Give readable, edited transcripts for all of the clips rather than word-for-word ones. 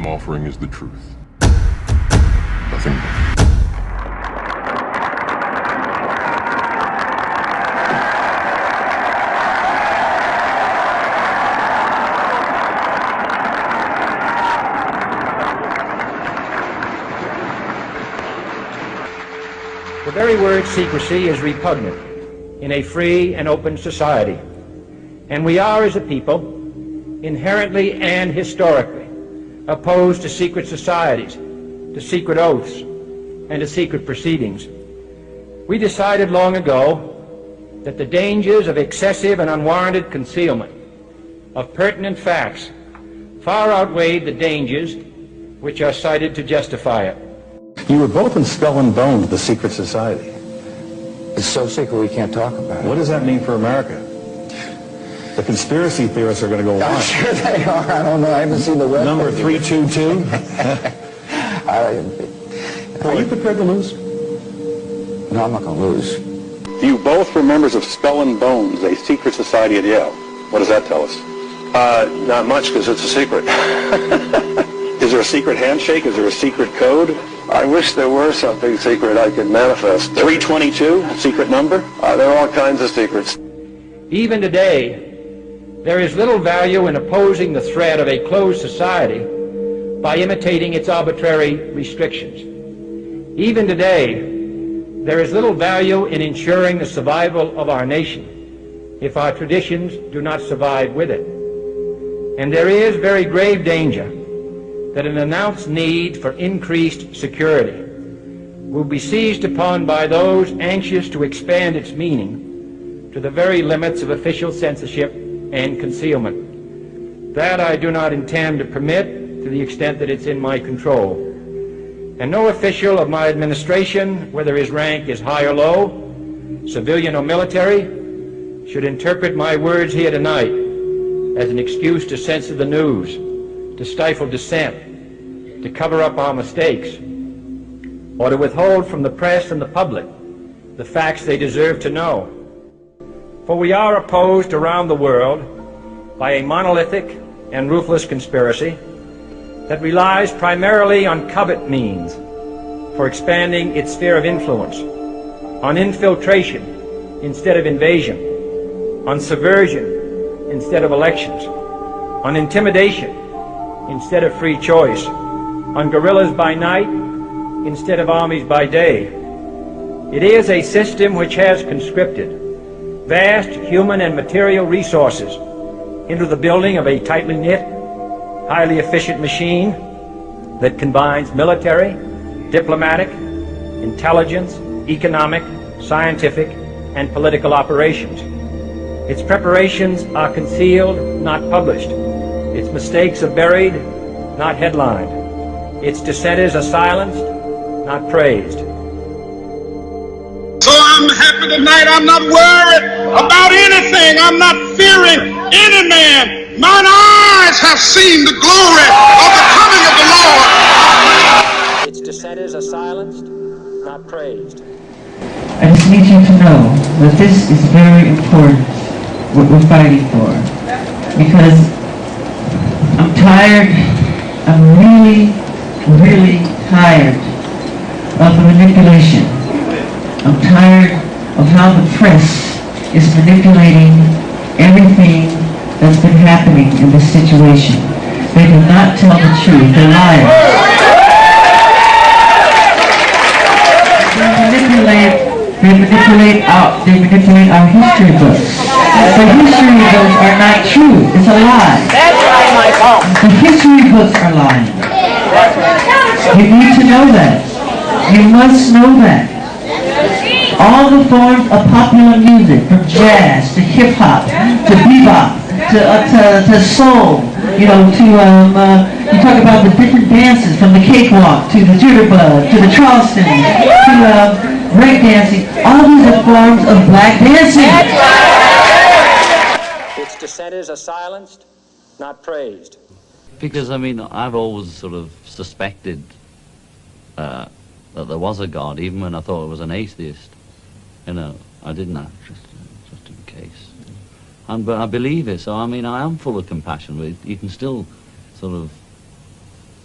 I'm offering is the truth. Nothing more. The very word secrecy is repugnant in a free and open society, and we are, as a people, inherently and historically opposed to secret societies, to secret oaths, and to secret proceedings. We decided long ago that the dangers of excessive and unwarranted concealment of pertinent facts far outweighed the dangers which are cited to justify it. You were both in Skull and Bones, the secret society. It's so secret we can't talk about it. What does that mean for America? The conspiracy theorists are going to go I'm wild. sure they are. I don't know. I haven't seen the web. Number 322. Are you prepared to lose? No, I'm not going to lose. You both were members of Skull and Bones, a secret society at Yale. What does that tell us? Not much, because it's a secret. Is there a secret handshake? Is there a secret code? I wish there were something secret I could manifest. 322, secret number? There are all kinds of secrets. Even today, there is little value in opposing the threat of a closed society by imitating its arbitrary restrictions. Even today, there is little value in ensuring the survival of our nation if our traditions do not survive with it. And there is very grave danger that an announced need for increased security will be seized upon by those anxious to expand its meaning to the very limits of official censorship and concealment. That I do not intend to permit to the extent that it's in my control. And no official of my administration, whether his rank is high or low, civilian or military, should interpret my words here tonight as an excuse to censor the news, to stifle dissent, to cover up our mistakes, or to withhold from the press and the public the facts they deserve to know. For we are opposed around the world by a monolithic and ruthless conspiracy that relies primarily on covert means for expanding its sphere of influence, on infiltration instead of invasion, on subversion instead of elections, on intimidation instead of free choice, on guerrillas by night instead of armies by day. It is a system which has conscripted vast human and material resources into the building of a tightly knit, highly efficient machine that combines military, diplomatic, intelligence, economic, scientific, and political operations. Its preparations are concealed, not published. Its mistakes are buried, not headlined. Its dissenters are silenced, not praised. So I'm happy tonight. I'm not worried about anything. I'm not fearing any man. Mine eyes have seen the glory of the coming of the Lord. Its dissenters are silenced, not praised. I just need you to know that this is very important, what we're fighting for. Because I'm tired, I'm really tired of the manipulation. I'm tired of how the press is manipulating everything that's been happening in this situation. They do not tell the truth. They're liars. They manipulate our history books. The history books are not true. It's a lie. That's right, Michael. The history books are lying. You need to know that. You must know that. All the forms of popular music, from jazz to hip-hop to bebop to soul, you talk about the different dances, from the cakewalk to the jitterbug to the Charleston to breakdancing. All these are forms of black dancing. Its dissenters are silenced, not praised. Because, I mean, I've always sort of suspected that there was a God, even when I thought it was an atheist. You know, I didn't have, just in case. But I believe it, so I mean, I am full of compassion, but you can still sort of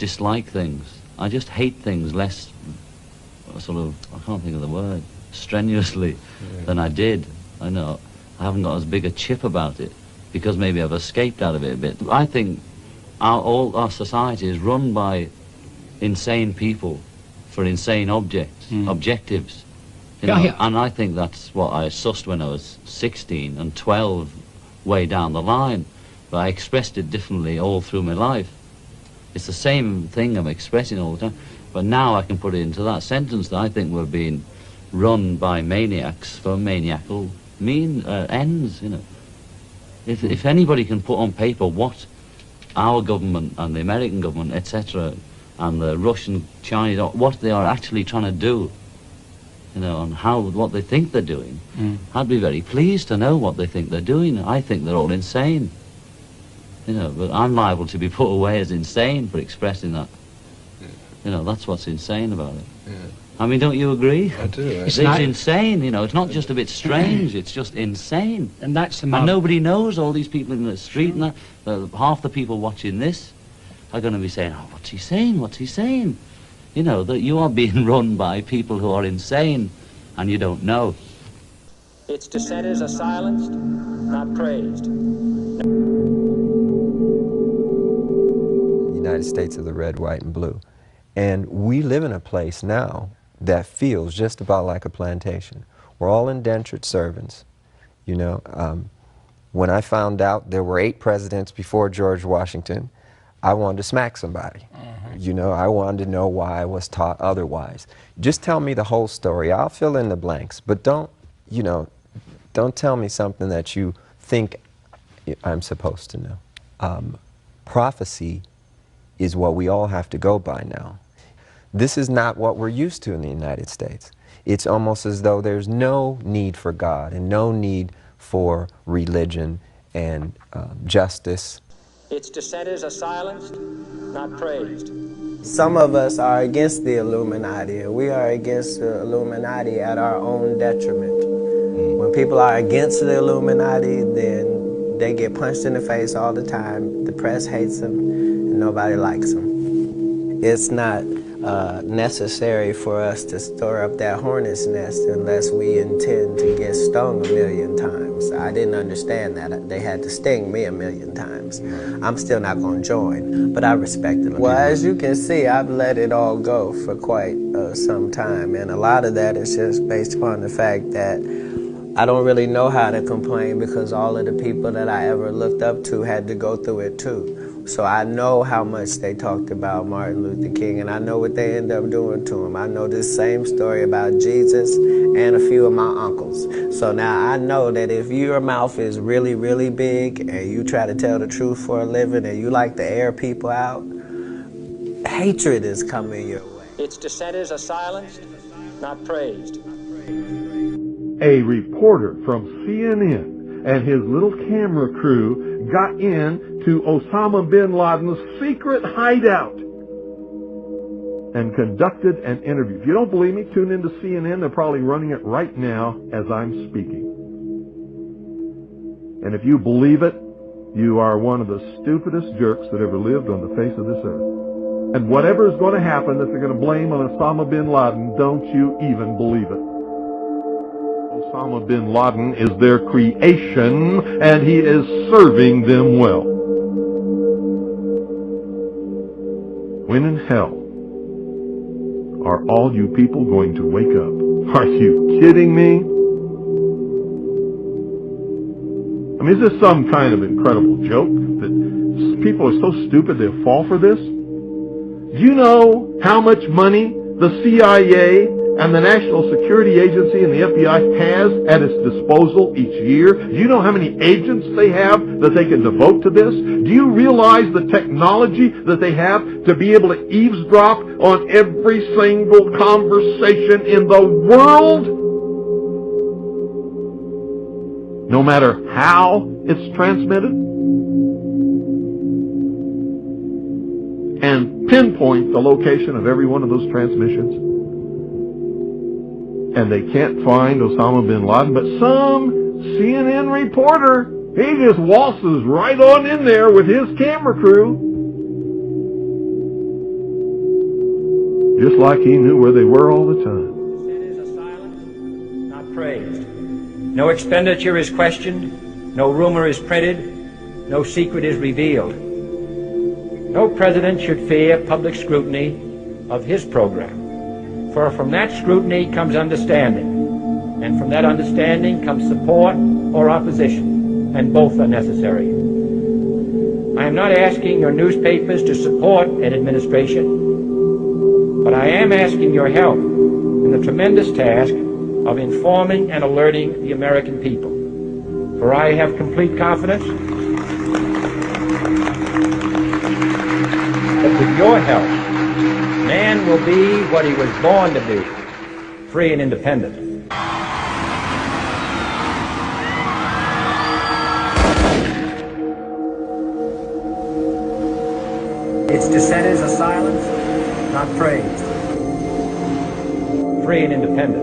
dislike things. I just hate things less, sort of, I can't think of the word, strenuously than I did. I know I haven't got as big a chip about it because maybe I've escaped out of it a bit. I think all our society is run by insane people for insane objectives. You know, and I think that's what I sussed when I was 16 and 12 way down the line. But I expressed it differently all through my life. It's the same thing I'm expressing all the time. But now I can put it into that sentence that I think we're being run by maniacs for maniacal ends, you know. If anybody can put on paper what our government and the American government, etc., and the Russian, Chinese, what they are actually trying to do, you know, and what they think they're doing, I'd be very pleased to know what they think they're doing. I think they're all insane, you know, but I'm liable to be put away as insane for expressing that. You know, that's what's insane about it. I mean, don't you agree? I do. It's insane, you know. It's not just a bit strange, it's just insane. And that's the And nobody knows, all these people in the street and that. Half the people watching this are going to be saying, oh, what's he saying, what's he saying? You know, that you are being run by people who are insane and you don't know. Its dissenters are silenced, not praised. The United States of the red, white, and blue. And we live in a place now that feels just about like a plantation. We're all indentured servants, you know. When I found out there were 8 presidents before George Washington, I wanted to smack somebody. You know, I wanted to know why I was taught otherwise. Just tell me the whole story. I'll fill in the blanks, but don't, you know, don't tell me something that you think I'm supposed to know. Prophecy is what we all have to go by now. This is not what we're used to in the United States. It's almost as though there's no need for God and no need for religion and justice. Its dissenters are silenced, not praised. Some of us are against the Illuminati, and we are against the Illuminati at our own detriment. When people are against the Illuminati, then they get punched in the face all the time. The press hates them, and nobody likes them. It's not necessary for us to stir up that hornet's nest unless we intend to get stung 1,000,000 times. I didn't understand that. They had to sting me 1,000,000 times. I'm still not going to join, but I respect it. Well, as you can see, I've let it all go for quite some time, and a lot of that is just based upon the fact that I don't really know how to complain because all of the people that I ever looked up to had to go through it too. So I know how much they talked about Martin Luther King, and I know what they end up doing to him. I know this same story about Jesus and a few of my uncles. So now I know that if your mouth is really, really big and you try to tell the truth for a living and you like to air people out, hatred is coming your way. Its dissenters are silenced, not praised. A reporter from CNN and his little camera crew got in to Osama bin Laden's secret hideout and conducted an interview. If you don't believe me, tune into CNN. They're probably running it right now as I'm speaking. And if you believe it, you are one of the stupidest jerks that ever lived on the face of this earth. And whatever is going to happen that they're going to blame on Osama bin Laden, don't you even believe it. Osama bin Laden is their creation, and he is serving them well. When in hell are all you people going to wake up? Are you kidding me? I mean, is this some kind of incredible joke that people are so stupid they'll fall for this? Do you know how much money the CIA and the National Security Agency and the FBI has at its disposal each year? Do you know how many agents they have that they can devote to this? Do you realize the technology that they have to be able to eavesdrop on every single conversation in the world? No matter how it's transmitted? And pinpoint the location of every one of those transmissions. And they can't find Osama bin Laden, but some CNN reporter, he just waltzes right on in there with his camera crew just like he knew where they were all the time. Sin is a silence, not praised. No expenditure is questioned, no rumor is printed, no secret is revealed. No president should fear public scrutiny of his program, for from that scrutiny comes understanding, and from that understanding comes support or opposition, and both are necessary. I am not asking your newspapers to support an administration, but I am asking your help in the tremendous task of informing and alerting the American people. For I have complete confidence that with your help, man will be what he was born to be, free and independent. Its dissenters are silenced, not praised. Free and independent.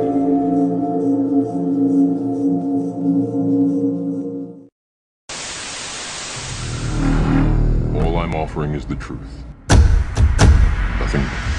All I'm offering is the truth. Nothing more.